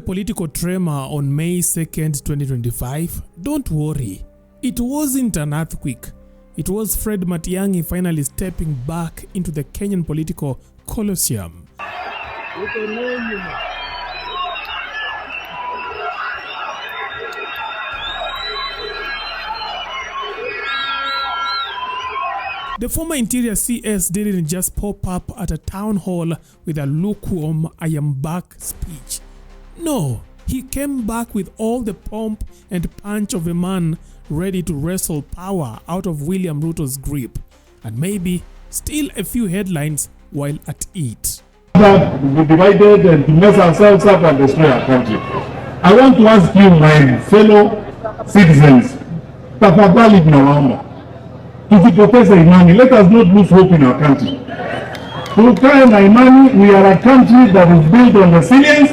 political tremor on May 2nd, 2025, don't worry. It wasn't an earthquake. It was Fred Matiang'i finally stepping back into the Kenyan political colosseum. The former Interior CS didn't just pop up at a town hall with a lukewarm "I am back" speech. No, he came back with all the pomp and punch of a man ready to wrestle power out of William Ruto's grip, and maybe steal a few headlines while at it. That we divided and to mess ourselves up and destroy our country. I want to ask you, my fellow citizens, tafadhali tunawaomba, tusipoteze imani. Let us not lose hope in our country. Tukae na imani. We are a country that is built on resilience.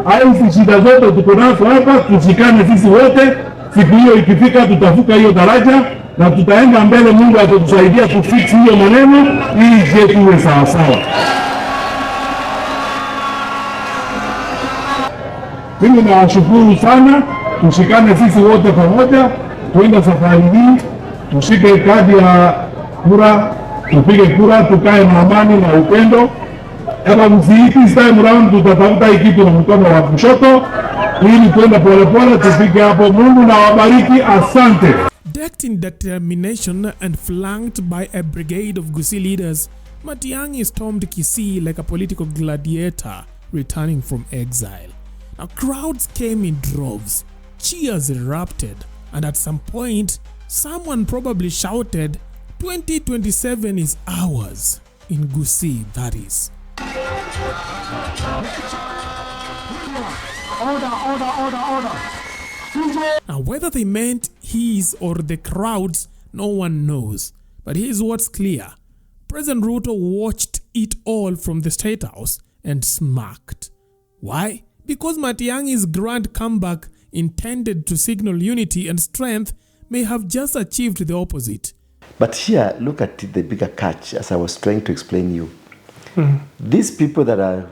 Hizi shida zote tuko nazo hapa, tushikane sisi wote. Siku hiyo ikifika, tutavuka hiyo daraja na tutaenda mbele. Mungu atatusaidia kufix hiyo maneno ili jetu iwe sawa sawa. Mimi nawashukuru sana. Tushikane sisi wote pamoja, tuende safari hii, tushike kadi ya kura, tupige kura, tukae na amani na upendo. Kama msiiki this time round, tutatafuta hii kitu na mkono wa kushoto ili tuende polepole tufike hapo. Mungu na wabariki. Asante. Decked in determination and flanked by a brigade of Kisii leaders, Matiang'i stormed Kisii like a political gladiator returning from exile. Now, crowds came in droves, cheers erupted, and at some point, someone probably shouted, "2027 is ours." In Kisii, that is. Order. Now, whether they meant his or the crowds, no one knows. But here's what's clear. President Ruto watched it all from the State House and smirked. Why? Because Matiang'i's grand comeback, intended to signal unity and strength, may have just achieved the opposite. But here, look at the bigger catch, as I was trying to explain you. These people that are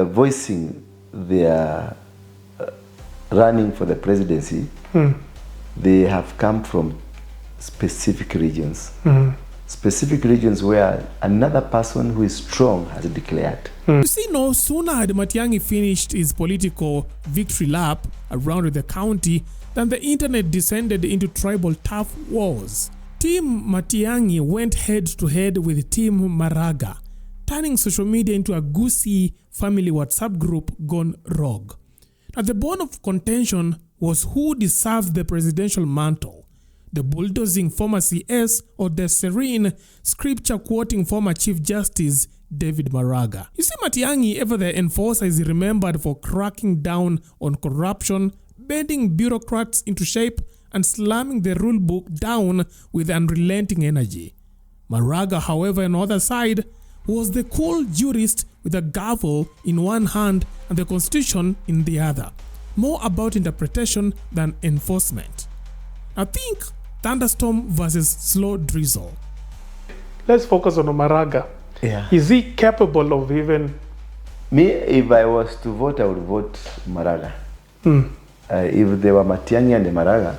voicing their running for the presidency, they have come from specific regions. Specific regions where another person who is strong has declared. You see, no sooner had Matiang'i finished his political victory lap around the county than the internet descended into tribal tough wars. Team Matiang'i went head-to-head with Team Maraga, turning social media into a Kisii family WhatsApp group gone rogue. Now, the bone of contention was who deserved the presidential mantle, the bulldozing former CS or the serene, scripture-quoting former Chief Justice David Maraga. You see, Matiang'i, ever the enforcer, is remembered for cracking down on corruption, bending bureaucrats into shape, and slamming the rule book down with unrelenting energy. Maraga, however, on the other side, was the cool jurist with a gavel in one hand and the constitution in the other. More about interpretation than enforcement. I think thunderstorm versus slow drizzle. Let's focus on Maraga. Yeah. Is he capable of even... Me, if I was to vote, I would vote Maraga. If there were Matiang'i and Maraga,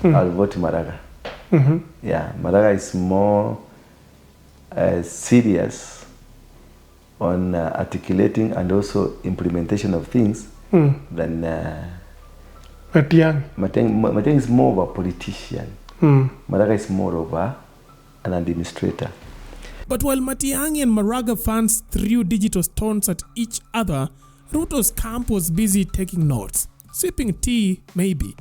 I'll vote Maraga. Yeah, Maraga is more serious on articulating and also implementation of things than Matiang'i. Matiang'i is more of a politician. Maraga is more of an administrator. But while Matiang'i and Maraga fans threw digital stones at each other, Ruto's camp was busy taking notes, sipping tea maybe,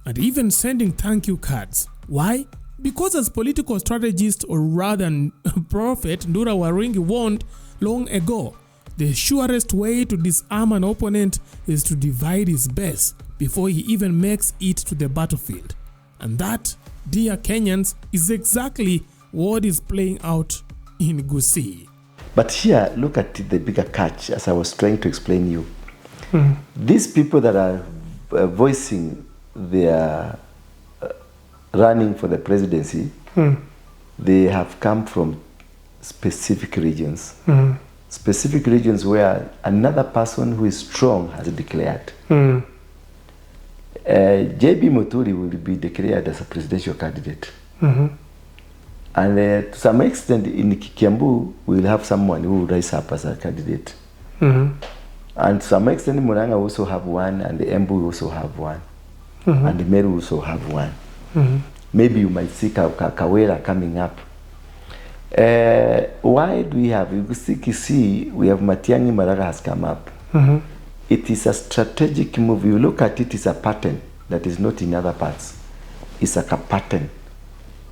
and even sending thank you cards. Why? Because as political strategist, or rather prophet, Ndura Waringi warned long ago, the surest way to disarm an opponent is to divide his base before he even makes it to the battlefield. And that, dear Kenyans, is exactly what is playing out in Kisii. But here, look at the bigger catch, as I was trying to explain you. These people that are voicing their running for the presidency, they have come from specific regions. specific regions where another person who is strong has declared. JB Muturi will be declared as a presidential candidate. And to some extent in Kiambu, we will have someone who will rise up as a candidate. And to some extent, Muranga also have one, and the Embu also have one, and the Meru also have one. Maybe you might see Kawera coming up. Why do we have, you see Kisii, we have Matiangi, Maraga has come up. It is a strategic move. You look at it, it's a pattern that is not in other parts. It's like a pattern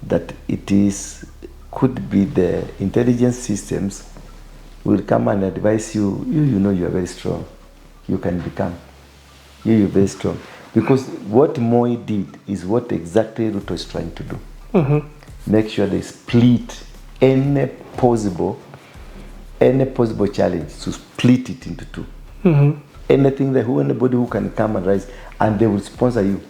that it is, could be the intelligence systems will come and advise you, you know you are very strong. You can become. You're very strong. Because what Moi did is what exactly Ruto is trying to do. Make sure they split any possible challenge, to split it into two. Anything that anybody who can come and rise, and they will sponsor you.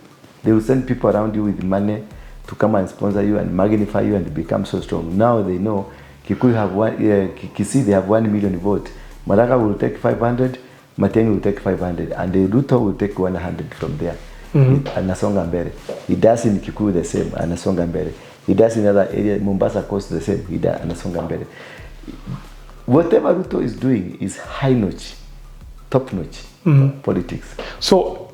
They will send people around you with money to come and sponsor you and magnify you and become so strong. Now they know Kikuyu have one, Kisii they have 1 million vote. Maraga will take 500, Matiangi will take 500, and the Ruto will take 100 from there. Anasonga mbele. He does in Kikuyu the same, anasonga mbele. He does in other areas, Mombasa coast the same, he does, anasonga mbele. Whatever Ruto is doing is high notch, top notch politics. So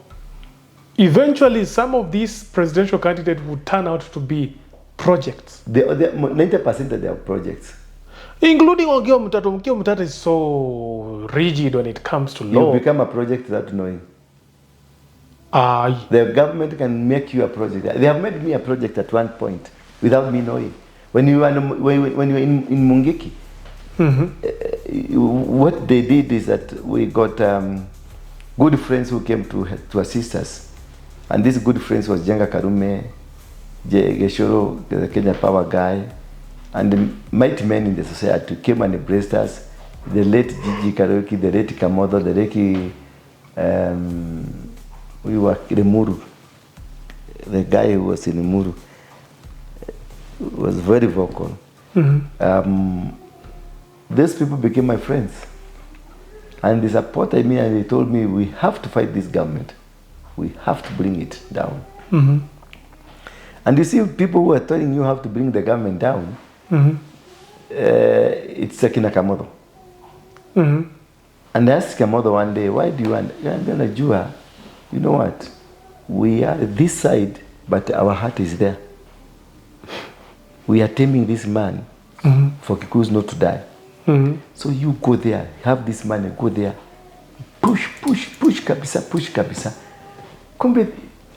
eventually some of these presidential candidates would turn out to be projects. 90% of their projects. Including Ogio Mutata. Ogio Mutata is so rigid when it comes to law. You become a project without knowing. Aye. The government can make you a project. They have made me a project at one point without me knowing. When you were in Mungiki, what they did is that we got good friends who came to assist us. And these good friends was Jenga Karume, Geshoro, the Kenya Power guy, and the mighty men in the society came and embraced us. The late Gigi Karaoke, the late Kamodo, the late we were Remuru. The guy who was in Remuru was very vocal. These people became my friends. And they supported me and they told me, we have to fight this government. We have to bring it down. And you see, people who are telling you how to bring the government down, it's Sekina Kamodo. And I asked Kamodo one day, why do you want? I'm gonna Jua, you know what? We are this side, but our heart is there. We are taming this man for Kikuyus not to die. So you go there, have this money, go there, push kabisa, push kabisa. Kumbe,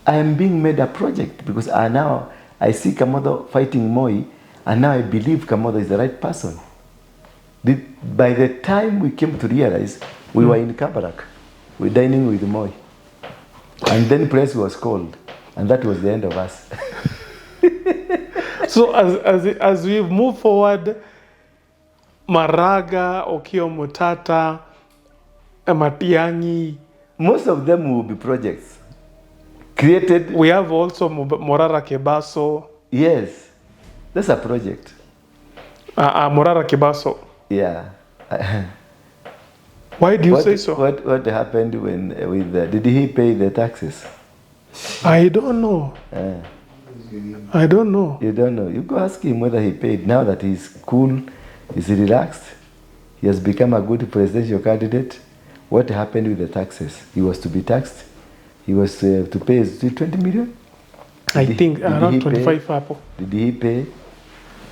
I am being made a project because now I see Kamodo fighting Moi, and now I believe Kamodo is the right person. By the time we came to realize, we were in Kabarak, we were dining with Moi, and then press was called, and that was the end of us. So as we move forward, Maraga, Ogio Mutata, Matiangi, most of them will be projects created. We have also Morara Kebaso. Yes, that's a project. Morara Kebaso. Yeah. Why do you say so? What happened when did he pay the taxes? I don't know. I don't know. You don't know. You go ask him whether he paid. Now that he's cool, he's relaxed, he has become a good presidential candidate. What happened with the taxes? He was to be taxed. He was to pay 20 million? I think around 25 Apple. Did he pay?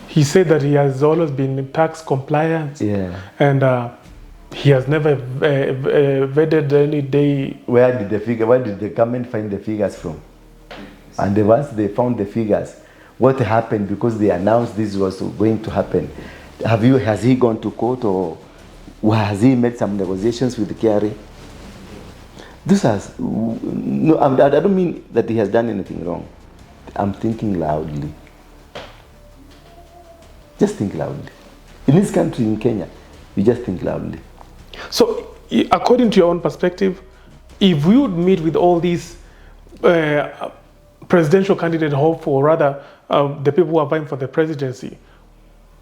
He said that he has always been tax compliant. Yeah. And he has never vetted any day. Where did the government find the figures from? And once they found the figures, what happened? Because they announced this was going to happen. Has he gone to court, or has he made some negotiations with the KRA? No, I don't mean that he has done anything wrong. I'm thinking loudly. Just think loudly. In this country, in Kenya, you just think loudly. So, according to your own perspective, if we would meet with all these presidential candidate hopeful, or rather the people who are vying for the presidency,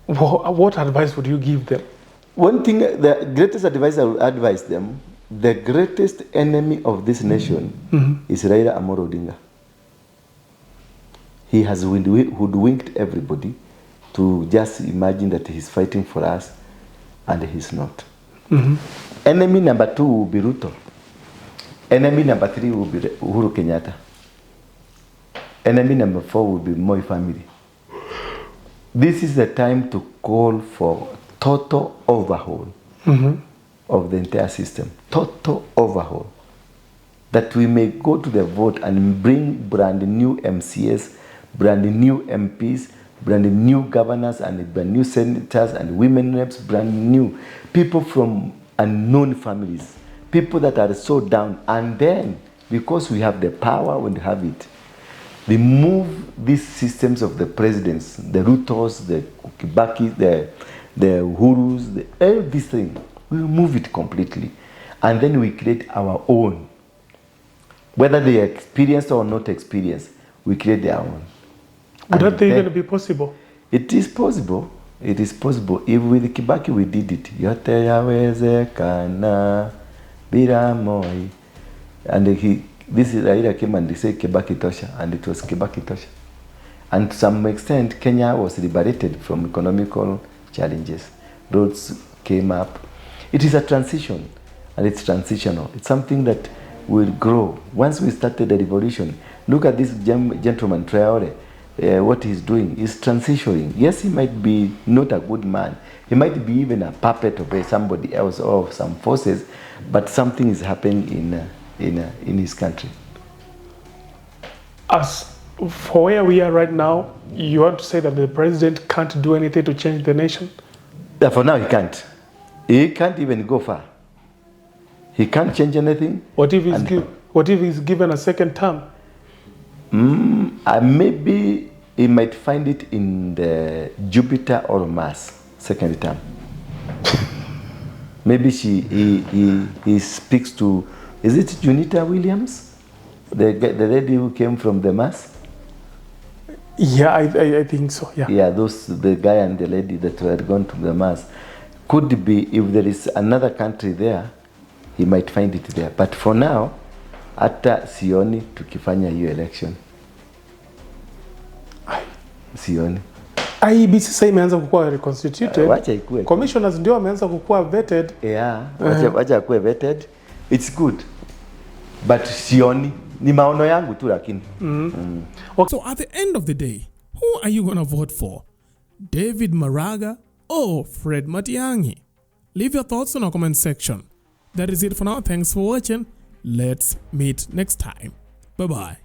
what advice would you give them? One thing, the greatest advice I will advise them, the greatest enemy of this nation is Raila Amolo Odinga. He has hoodwinked everybody to just imagine that he's fighting for us, and he's not. Enemy number 2 will be Ruto. Enemy number 3 will be Uhuru Kenyatta. Enemy number 4 will be Moi family. This is the time to call for total overhaul of the entire system. Total overhaul. That we may go to the vote and bring brand new MCS, brand new MPs, brand new governors, and brand new senators and women reps, brand new people from unknown families, people that are so down. And then, because we have the power, we have it, remove these systems of the presidents, the Rutos, the Kibaki, the Uhurus, everything. We remove it completely. And then we create our own. Whether they are experienced or not experienced, we create their own. Would that even be possible? It is possible. It is possible. If with Kibaki we did it. Yote yawezekana bila Moi. And this is Raila came and they said Kibaki Tosha, and it was Kibaki Tosha. And to some extent, Kenya was liberated from economical challenges. Roads came up. It is a transition, and it's transitional. It's something that will grow. Once we started the revolution, look at this gentleman, Traore. What he's doing is transitioning. Yes, he might be not a good man. He might be even a puppet of somebody else or of some forces, but something is happening in his country. As for where we are right now, you want to say that the president can't do anything to change the nation? Yeah, for now, he can't. He can't even go far. He can't change anything. What if he's given a second term? Maybe he might find it in the Jupiter or Mars second term. Maybe he speaks to, is it Junita Williams, the lady who came from the Mars? Yeah, I think so. Yeah. Yeah, the guy and the lady that were gone to the Mars. Could be, if there is another country there, he might find it there. But for now, hata sioni tukifanya hiyo election. Sioni. IEBC sasa imeanza kukua reconstituted. Wacha ikue. Commissioners ndio wameanza kukua vetted. Yeah, wacha ikue vetted. It's good. But sioni. Ni maono yangu tu lakini. So at the end of the day, who are you going to vote for? David Maraga or Fred Matiang'i? Leave your thoughts in our comment section. That is it for now. Thanks for watching. Let's meet next time. Bye-bye.